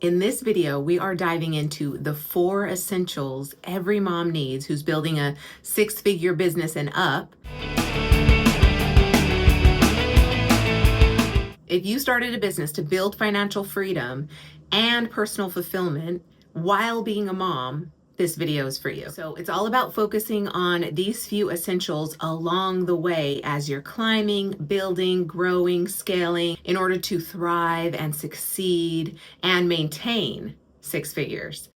In this video, we are diving into the 4 essentials every mom needs who's building a 6-figure business and up. If you started a business to build financial freedom and personal fulfillment while being a mom, this video is for you. So it's all about focusing on these few essentials along the way as you're climbing, building, growing, scaling in order to thrive and succeed and maintain 6 figures.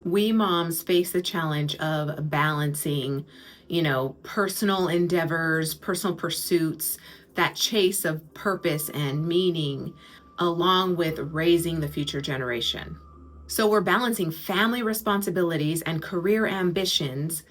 We moms face the challenge of balancing, personal endeavors, personal pursuits, that chase of purpose and meaning, along with raising the future generation. So we're balancing family responsibilities and career ambitions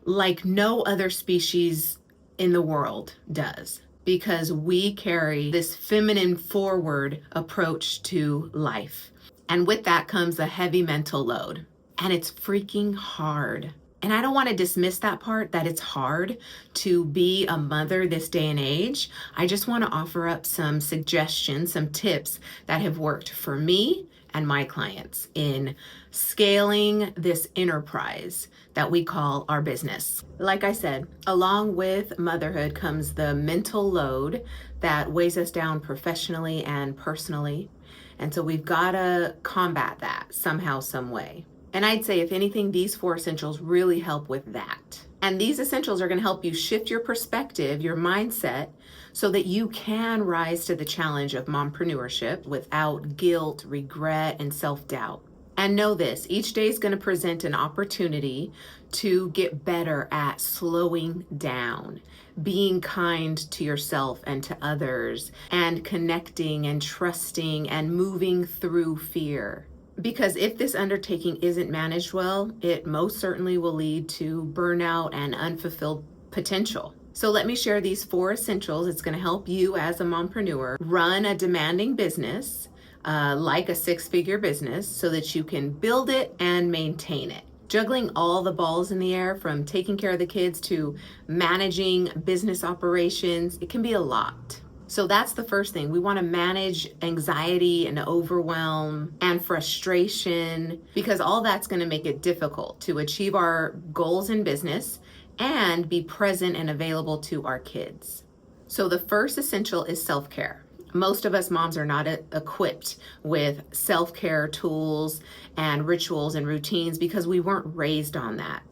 like no other species in the world does, because we carry this feminine forward approach to life. And with that comes a heavy mental load. And it's freaking hard. And I don't want to dismiss that part, that it's hard to be a mother this day and age. I just want to offer up some suggestions, some tips that have worked for me and my clients in scaling this enterprise that we call our business. Like I said, along with motherhood comes the mental load that weighs us down professionally and personally. And so we've got to combat that somehow, some way. And I'd say, if anything, these 4 essentials really help with that. And these essentials are going to help you shift your perspective, your mindset, so that you can rise to the challenge of mompreneurship without guilt, regret, and self-doubt. And know this, each day is going to present an opportunity to get better at slowing down, being kind to yourself and to others, and connecting and trusting and moving through fear. Because if this undertaking isn't managed well, it most certainly will lead to burnout and unfulfilled potential. So let me share these 4 essentials. It's going to help you as a mompreneur run a demanding business, like a 6-figure business, so that you can build it and maintain it. Juggling all the balls in the air, from taking care of the kids to managing business operations, it can be a lot. So that's the first thing. We want to manage anxiety and overwhelm and frustration, because all that's going to make it difficult to achieve our goals in business and be present and available to our kids. So the first essential is self-care. Most of us moms are not equipped with self-care tools and rituals and routines because we weren't raised on that.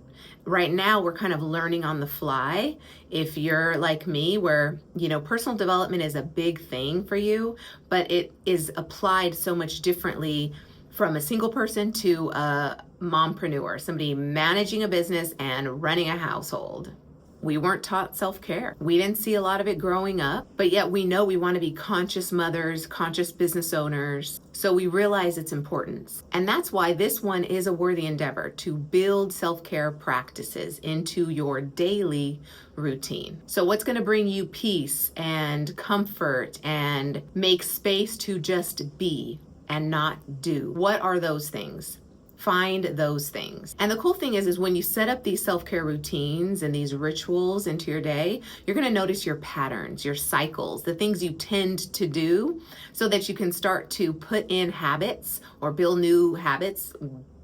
Right now, we're kind of learning on the fly. If you're like me, where, personal development is a big thing for you, but it is applied so much differently from a single person to a mompreneur, somebody managing a business and running a household. We weren't taught self-care. We didn't see a lot of it growing up, but yet we know we want to be conscious mothers, conscious business owners. So we realize its importance. And that's why this one is a worthy endeavor, to build self-care practices into your daily routine. So what's going to bring you peace and comfort and make space to just be and not do? What are those things? Find those things. And the cool thing is when you set up these self-care routines and these rituals into your day, you're going to notice your patterns, your cycles, the things you tend to do, so that you can start to put in habits or build new habits,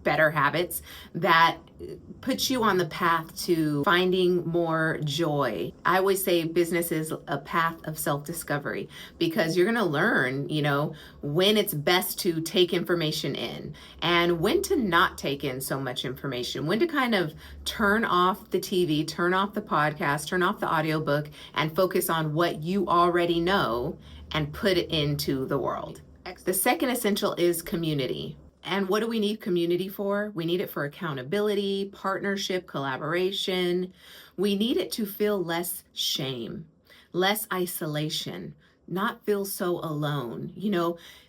better habits that put you on the path to finding more joy. I always say business is a path of self-discovery, because you're going to learn, when it's best to take information in and when to not take in so much information, when to kind of turn off the TV, turn off the podcast, turn off the audiobook, and focus on what you already know and put it into the world. The second essential is community. And what do we need community for? We need it for accountability, partnership, collaboration. We need it to feel less shame, less isolation, not feel so alone.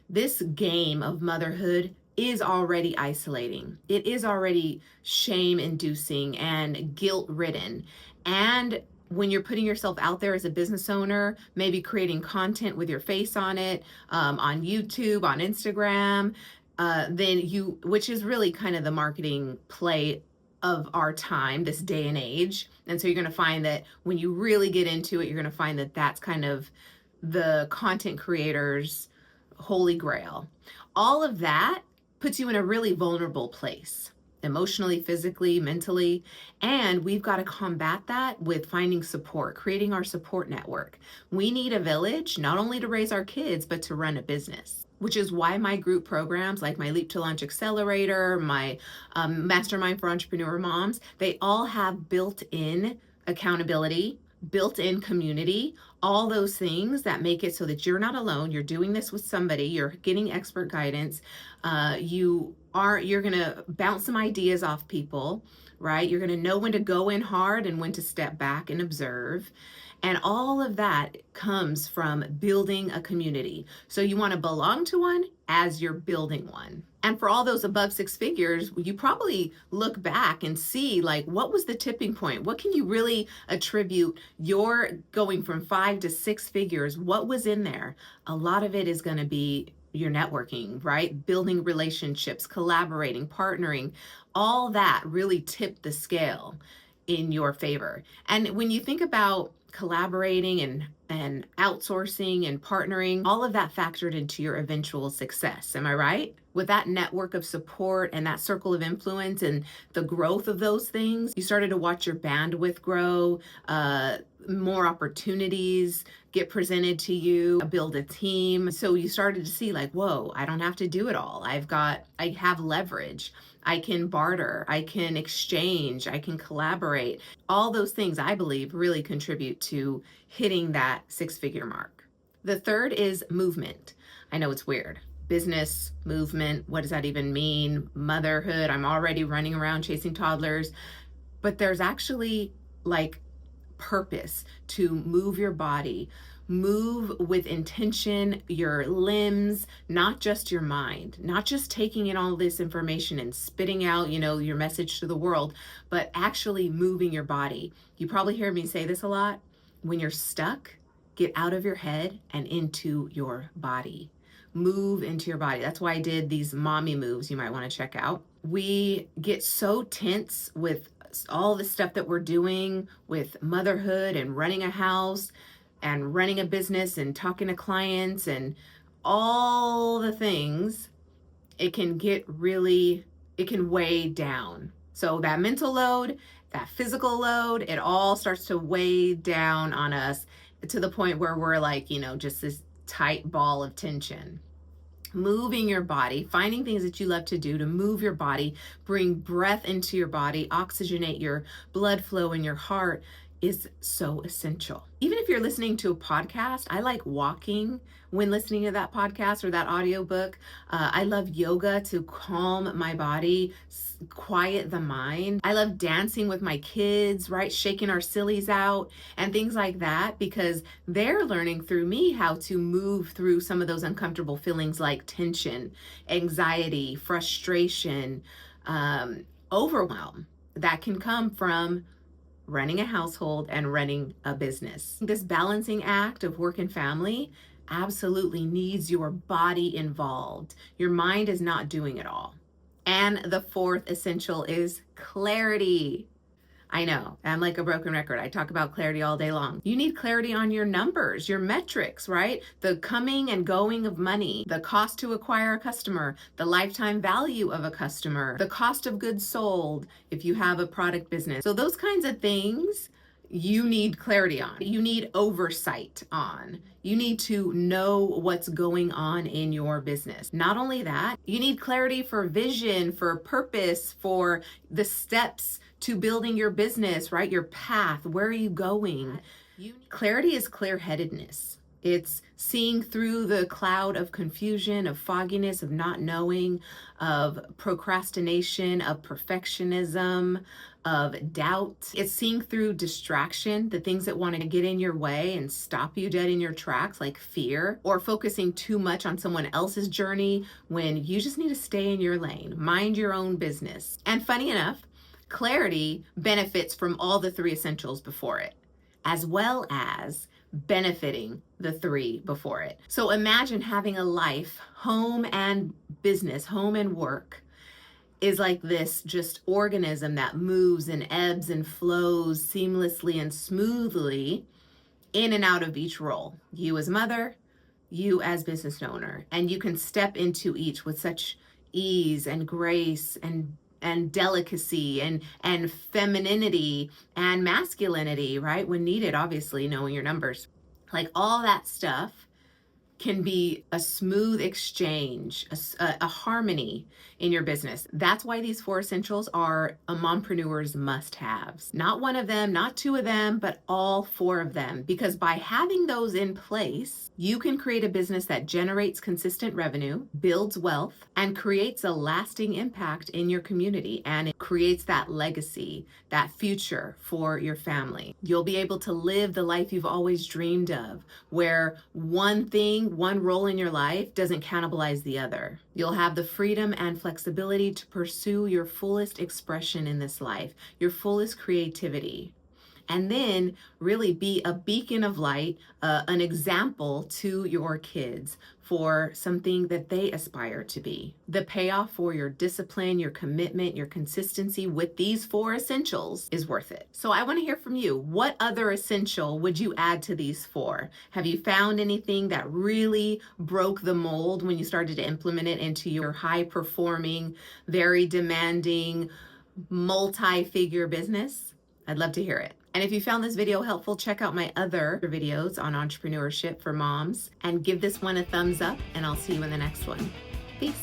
This game of motherhood is already isolating. It is already shame-inducing and guilt-ridden. And when you're putting yourself out there as a business owner, maybe creating content with your face on it, on YouTube, on Instagram, which is really kind of the marketing play of our time, this day and age. And so you're going to find that when you really get into it, you're going to find that that's kind of the content creators holy grail. All of that puts you in a really vulnerable place, emotionally, physically, mentally. And we've got to combat that with finding support, creating our support network. We need a village, not only to raise our kids, but to run a business, which is why my group programs like my Leap to Launch Accelerator, my Mastermind for Entrepreneur Moms, they all have built-in accountability, built-in community, all those things that make it so that you're not alone. You're doing this with somebody, you're getting expert guidance. You're gonna bounce some ideas off people, right? You're gonna know when to go in hard and when to step back and observe. And all of that comes from building a community. So you want to belong to one as you're building one. And for all those above six figures, you probably look back and see, like, what was the tipping point? What can you really attribute your going from 5 to 6 figures? What was in there? A lot of it is going to be your networking, right? Building relationships, collaborating, partnering, all that really tipped the scale in your favor. And when you think about collaborating and outsourcing and partnering, all of that factored into your eventual success. Am I right? With that network of support and that circle of influence and the growth of those things, you started to watch your bandwidth grow, more opportunities get presented to you, build a team. So you started to see, like, whoa, I don't have to do it all. I have leverage. I can barter, I can exchange, I can collaborate. All those things, I believe, really contribute to hitting that 6-figure mark. The third is movement. I know it's weird. Business, movement, what does that even mean? Motherhood, I'm already running around chasing toddlers. But there's actually like purpose to move your body, move with intention, your limbs, not just your mind, not just taking in all this information and spitting out, your message to the world, but actually moving your body. You probably hear me say this a lot. When you're stuck, get out of your head and into your body. Move into your body. That's why I did these mommy moves you might want to check out. We get so tense with all the stuff that we're doing with motherhood and running a house and running a business and talking to clients and all the things. It can weigh down. So that mental load, that physical load, it all starts to weigh down on us to the point where we're like, just this tight ball of tension. Moving your body, finding things that you love to do to move your body, bring breath into your body, oxygenate your blood flow in your heart is so essential. Even if you're listening to a podcast, I like walking when listening to that podcast or that audiobook. I love yoga to calm my body, quiet the mind. I love dancing with my kids, right? Shaking our sillies out and things like that, because they're learning through me how to move through some of those uncomfortable feelings like tension, anxiety, frustration, overwhelm that can come from running a household and running a business. This balancing act of work and family absolutely needs your body involved. Your mind is not doing it all. And the fourth essential is clarity. I know, I'm like a broken record. I talk about clarity all day long. You need clarity on your numbers, your metrics, right? The coming and going of money, the cost to acquire a customer, the lifetime value of a customer, the cost of goods sold if you have a product business. So those kinds of things you need clarity on. You need oversight on. You need to know what's going on in your business. Not only that, you need clarity for vision, for purpose, for the steps to building your business, right? Your path, where are you going? Clarity is clear-headedness. It's seeing through the cloud of confusion, of fogginess, of not knowing, of procrastination, of perfectionism, of doubt. It's seeing through distraction, the things that want to get in your way and stop you dead in your tracks, like fear, or focusing too much on someone else's journey when you just need to stay in your lane, mind your own business. And funny enough, clarity benefits from all the 3 essentials before it, as well as benefiting the 3 before it. So imagine having a life, home and business, home and work, is like this just organism that moves and ebbs and flows seamlessly and smoothly in and out of each role. You as mother, you as business owner, and you can step into each with such ease and grace and delicacy and femininity and masculinity, right? When needed, obviously, knowing your numbers. Like all that stuff can be a smooth exchange, a harmony in your business. That's why these four essentials are a mompreneur's must-haves. Not one of them, not two of them, but all four of them. Because by having those in place, you can create a business that generates consistent revenue, builds wealth, and creates a lasting impact in your community. And it creates that legacy, that future for your family. You'll be able to live the life you've always dreamed of, where one role in your life doesn't cannibalize the other. You'll have the freedom and flexibility to pursue your fullest expression in this life, your fullest creativity. And then really be a beacon of light, an example to your kids for something that they aspire to be. The payoff for your discipline, your commitment, your consistency with these four essentials is worth it. So I want to hear from you. What other essential would you add to these four? Have you found anything that really broke the mold when you started to implement it into your high performing, very demanding, multi-figure business? I'd love to hear it. And if you found this video helpful, check out my other videos on entrepreneurship for moms and give this one a thumbs up, and I'll see you in the next one. Peace.